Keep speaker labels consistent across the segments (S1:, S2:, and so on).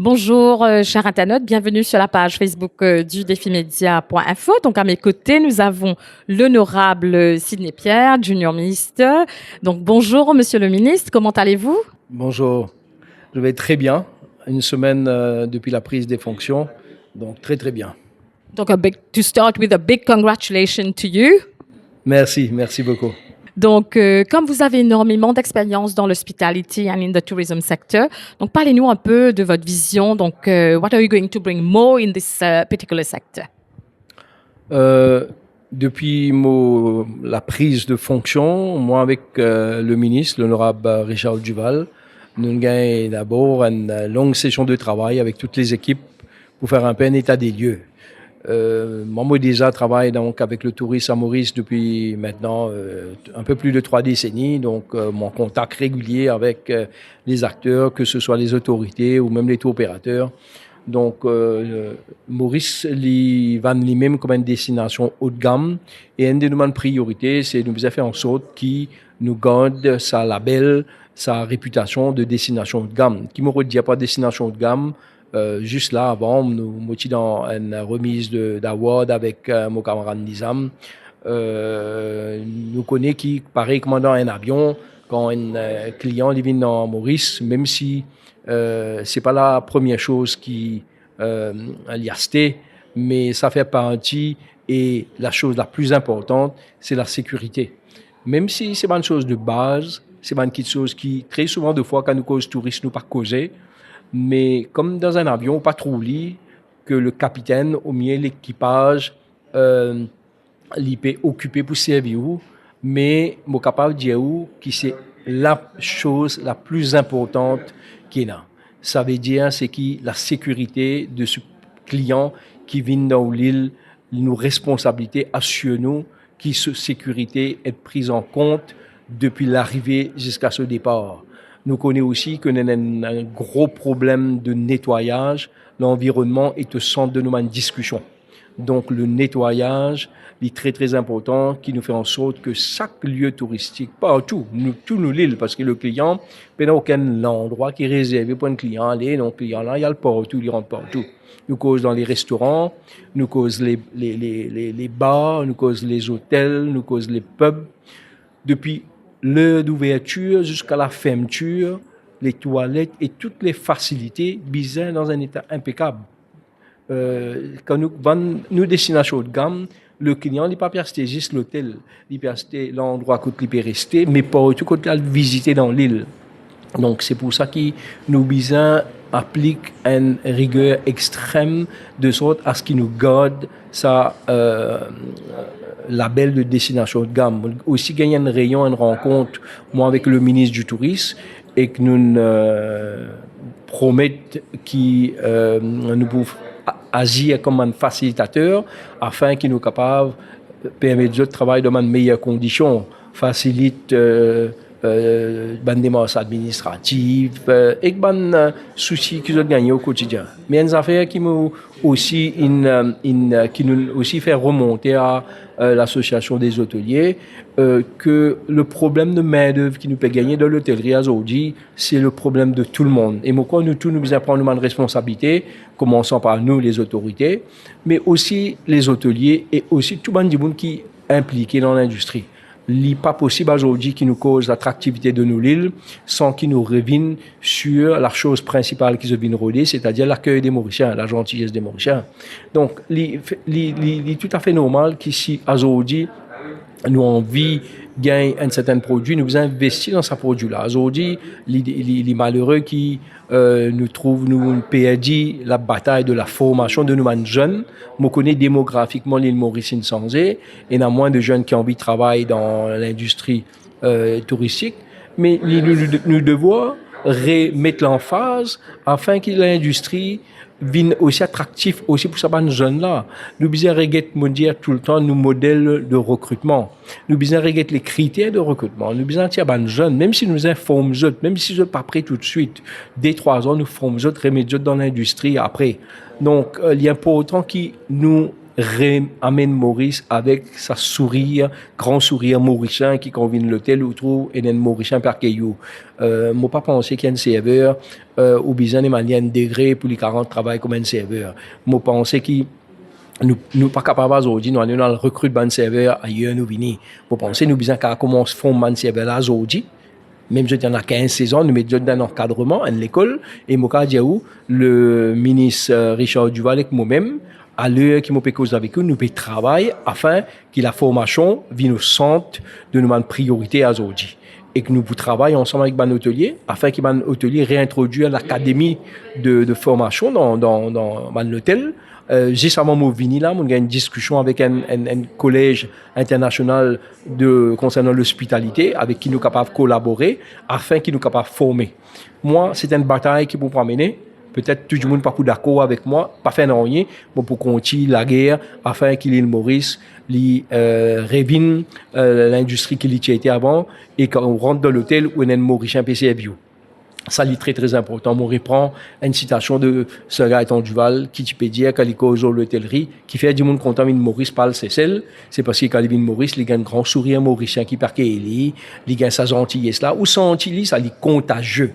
S1: Bonjour, chers internautes, bienvenue sur la page Facebook du défimédia.info. Donc, à mes côtés, nous avons l'honorable Sidney Pierre, junior ministre. Donc, bonjour, monsieur le ministre, comment allez-vous?
S2: Bonjour, je vais très bien. Une semaine depuis la prise des fonctions, donc très très bien.
S1: Donc, to start with a big congratulations to you.
S2: Merci beaucoup.
S1: Donc, comme vous avez énormément d'expérience dans l'hospitality and in the tourism sector, donc parlez-nous un peu de votre vision. Donc, what are you going to bring more in this particular sector?
S2: Depuis la prise de fonction, moi avec le ministre, l'honorable Richard Duval, nous avons d'abord une longue session de travail avec toutes les équipes pour faire un peu un état des lieux. Moi déjà travaille donc avec le tourisme à Maurice depuis maintenant un peu plus de 3 décennies, donc mon contact régulier avec les acteurs, que ce soit les autorités ou même les tour opérateurs. Donc Maurice va lui-même comme une destination haut de gamme et une de nos priorités, c'est de nous faire en sorte qu'il nous garde sa label, sa réputation de destination haut de gamme. Qui me redit pas destination haut de gamme. Juste là, avant, nous étions dans une remise d'award avec mon camarade Nizam. Nous connaissons qui, pareil, commandant un avion, quand un client vient dans Maurice, même si c'est pas la première chose qui l'y a acheté, mais ça fait partie, et la chose la plus importante, c'est la sécurité. Même si c'est pas une chose de base, c'est pas une petite chose qui, très souvent, de fois, quand nous cause touristes, nous pas causer. Mais comme dans un avion, pas trop lit que le capitaine, au mieux l'équipage, l'IP occupé pour servir, mais je suis capable de dire que c'est la chose la plus importante qu'il y a. Ça veut dire c'est que la sécurité de ce client qui vient dans l'île, nos responsabilités, assure-nous que cette sécurité est prise en compte depuis l'arrivée jusqu'à ce départ. Nous connaissons aussi qu'on a un gros problème de nettoyage. L'environnement est au centre de nos discussions. Donc le nettoyage est très très important, qui nous fait en sorte que chaque lieu touristique, partout, tous nos îles, parce que le client, il n'y a aucun endroit qui est réservé pour un client aller. Donc le client là, il y a le partout, il rentre partout. Nous cause dans les restaurants, nous cause les bars, nous cause les hôtels, nous cause les pubs. Depuis l'heure d'ouverture jusqu'à la fermeture, les toilettes et toutes les facilités bizarres dans un état impeccable. Quand nous vendons nos destinations haut de gamme, le client n'est pas resté juste l'hôtel, il peut rester l'endroit où il peut rester, mais pas tout côté à visiter dans l'île. Donc c'est pour ça que nos bizarres appliquent une rigueur extrême de sorte à ce qu'ils nous gardent sa label de destination haut de gamme. Aussi gagner une réunion, une rencontre, moi avec le ministre du Tourisme, et que nous promettons qu'il nous pouvons agir comme un facilitateur afin qu'il nous capable de permettre de travailler dans de meilleures conditions, facilite bonne démarche administrative et bonne soucis qu'ils ont gagné au quotidien. Mais une affaire qui nous aussi qui nous aussi fait remonter à l'association des hôteliers que le problème de main d'œuvre qui nous peut gagner dans l'hôtellerie aujourd'hui, c'est le problème de tout le monde. Et pourquoi nous tous nous prendre une responsabilité, commençant par nous les autorités, mais aussi les hôteliers et aussi tout le monde qui est impliqué dans l'industrie. Il n'est pas possible aujourd'hui qui nous cause l'attractivité de nos îles sans qu'ils nous reviennent sur la chose principale qu'ils viennent rôder, c'est-à-dire l'accueil des Mauriciens, la gentillesse des Mauriciens. Donc, il est tout à fait normal qu'ici, aujourd'hui, nous avons envie de gagner un certain produit, nous investir dans ce produit-là. Aujourd'hui, il est malheureux qui nous trouve nous perdu la bataille de la formation de nos jeunes. Je connais démographiquement l'île Mauricienne sans et il y a moins de jeunes qui ont envie de travailler dans l'industrie touristique. Mais nous devons remettre l'emphase afin que l'industrie vienne aussi attractif aussi pour ces jeunes là. Nous besoin de dire tout le temps nos modèles de recrutement. Nous besoin de les critères de recrutement. Nous besoin de ces jeunes, même si nous informons eux, même si je pas prêt tout de suite, dès 3 ans nous formons eux, remettre dans l'industrie après. Donc il est important que nous amène Maurice avec sa sourire, grand sourire mauricien qui convient l'hôtel ou trouve et un mauricien par caillou. Moi pas pensé qu'il y a un serveur ou besoin de manière degré pour les 40 travail comme un serveur. Moi pensé qu'il nous pas capables aujourd'hui nous allons recruter ban serveur ailleurs nous venir. Moi pensé nous besoin qu'à commencer font ban serveur là aujourd'hui. Même si on a 15 saisons, nous mettons dans l'encadrement à l'école. Et moi, le ministre Richard Duval et moi-même, à l'heure qui m'a cause avec eux, nous pouvons travailler afin que la formation vienne au centre de nos priorités à aujourd'hui. Et que nous pouvons travailler ensemble avec ban hôtelier afin que ban hôtelier réintroduise l'académie de formation dans l'hôtel. Juste avant de venir là, on a une discussion avec un collège international concernant l'hospitalité avec qui nous sommes capables de collaborer afin qu'ils nous capables de former. Moi, c'est une bataille qui peut mener. Peut-être tout le monde pas d'accord avec moi, pas faire rien, mais pour continuer la guerre afin qu'il ait le Maurice, révine l'industrie qui était avant et qu'on rentre dans l'hôtel où on a un Mauricien PC bio. Ça, c'est très, très important. On reprend une citation de Sir Gaëtan Duval, qui peut dire qu'à l'école de l'hôtellerie, qui fait du monde content, Maurice parle, c'est celle. C'est parce que quand il Maurice, il a un grand sourire mauricien qui parle, il a sa gentillesse là. Ou sa gentillesse, ça, il est contagieux.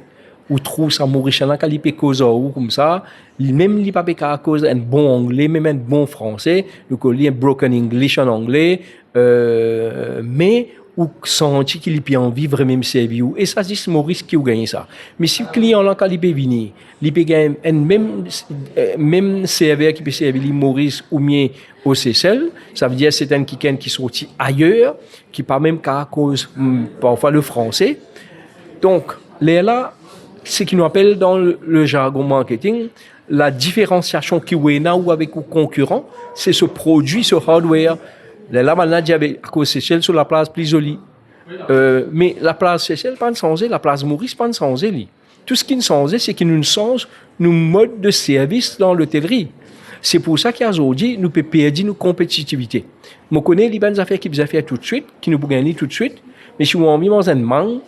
S2: Ou trouve sa mauricien là, quand il peut causer ou comme ça. Même il pas à cause un bon anglais, même un bon français. Donc, il y a un broken English en anglais. Mais, ou senti qu'il peut en vivre même servir. Et ça, c'est Maurice qui a gagné ça. Mais si le client là, quand il peut venir, il peut gagner un même serveur qui peut servir Maurice ou bien au Seychelles, ça veut dire que c'est un qui sorti ailleurs, qui pas même qu'à cause parfois le français. Donc, là, ce qui nous appelle dans le jargon marketing, la différenciation qui est là ou avec le concurrent, c'est ce produit, ce hardware. Là, maintenant, il y avait à cause Seychelles sur la place plus jolie. Mais la place Seychelles, pas de changer, la place Maurice, pas de changer. Tout ce qui nous change, c'est qu'il nous change nos modes de service dans l'hôtellerie. C'est pour ça qu'aujourd'hui, nous pouvons perdre nos compétitivité. Je connais les bonnes affaires qui nous faire tout de suite, qui nous peuvent gagner tout de suite, mais si on a mis dans un manque,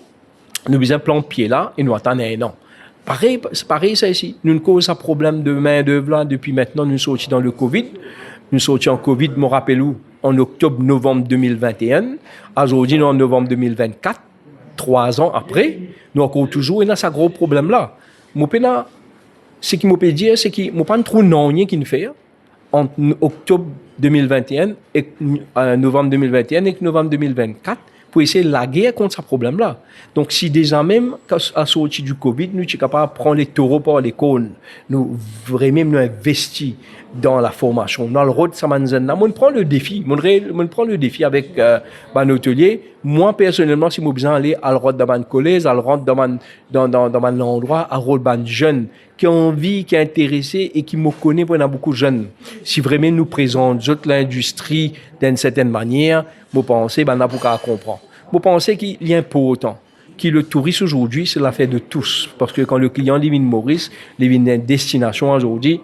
S2: nous avons un plan de pied là et nous attendons un an. C'est pareil ça ici. Nous avons cause un problème de main-d'œuvre là depuis maintenant, nous sommes sortis dans le Covid. Nous sommes sortis en Covid, je me rappelle où, en octobre-novembre 2021. Aujourd'hui, nous sommes en novembre 2024, 3 ans après, nous avons toujours un gros problème là. Ce qui me peut dire, c'est qu'il n'y a pas trop de rien qui nous fait entre octobre 2021 et novembre 2021 et novembre 2024 pour essayer de la guerre contre ce problème-là. Donc, si déjà même, à la sortie du Covid, nous sommes capables de prendre les taureaux par les cônes, nous vraiment nous investir dans la formation, dans le rôle de Samanzen. On prend le défi, on prend le défi avec un hôtelier. Moi, personnellement, si je besoin aller à le rôle de mon collège, à le rôle dans mon endroit, à rôle de jeune qui a envie, qui est intéressé et qui me connaît, pour beaucoup de jeunes. Si vraiment nous présentons l'industrie d'une certaine manière, je pense qu'on n'a pas qu'à comprendre. Je pense qu'il y a un peu autant. Que le tourisme aujourd'hui, c'est l'affaire de tous. Parce que quand le client vient de Maurice, il vient d'une destination aujourd'hui,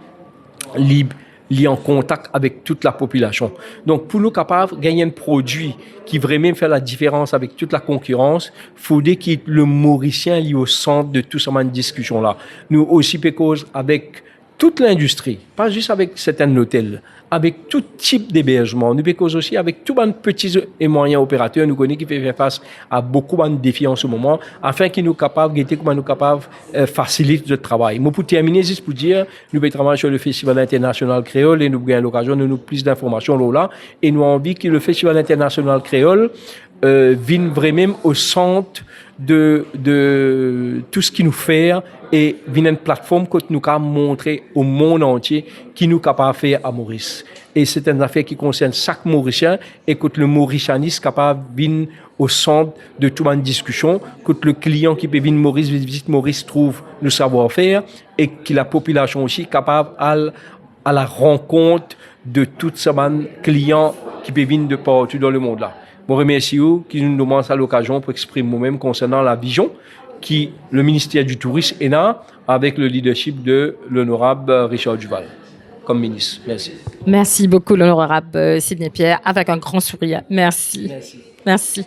S2: il est en contact avec toute la population. Donc, pour nous capables de gagner un produit qui vraiment fait la différence avec toute la concurrence, il faudrait que le Mauricien est au centre de toute cette discussion-là. Nous aussi, cause avec toute l'industrie, pas juste avec certains hôtels, avec tout type d'hébergement. Nous cause aussi avec tous les petits et moyens opérateurs, nous connaissons qui peuvent faire face à beaucoup de défis en ce moment, afin qu'ils nous capables de comment nous capables faciliter le travail. Moi, pour terminer, juste pour dire, nous travaillons sur le Festival international créole et nous avons l'occasion de nous plus d'informations là, et nous avons envie que le Festival international créole vienne vraiment au centre de tout ce qui nous fait et vienne une plateforme que nous avons montrer au monde entier qui nous capable de faire à Maurice. Et c'est une affaire qui concerne chaque Mauricien et que le Mauricianisme capable de venir au centre de toute une discussion, que le client qui peut venir Maurice, visite Maurice trouve le savoir-faire et que la population aussi capable à la rencontre de tous ces clients qui peuvent venir de partout dans le monde là. Je remercie vous qui nous demandent à l'occasion pour exprimer moi-même concernant la vision qui le ministère du Tourisme est là avec le leadership de l'honorable Richard Duval comme ministre. Merci.
S1: Merci beaucoup l'honorable Sidney Pierre avec un grand sourire. Merci. Merci.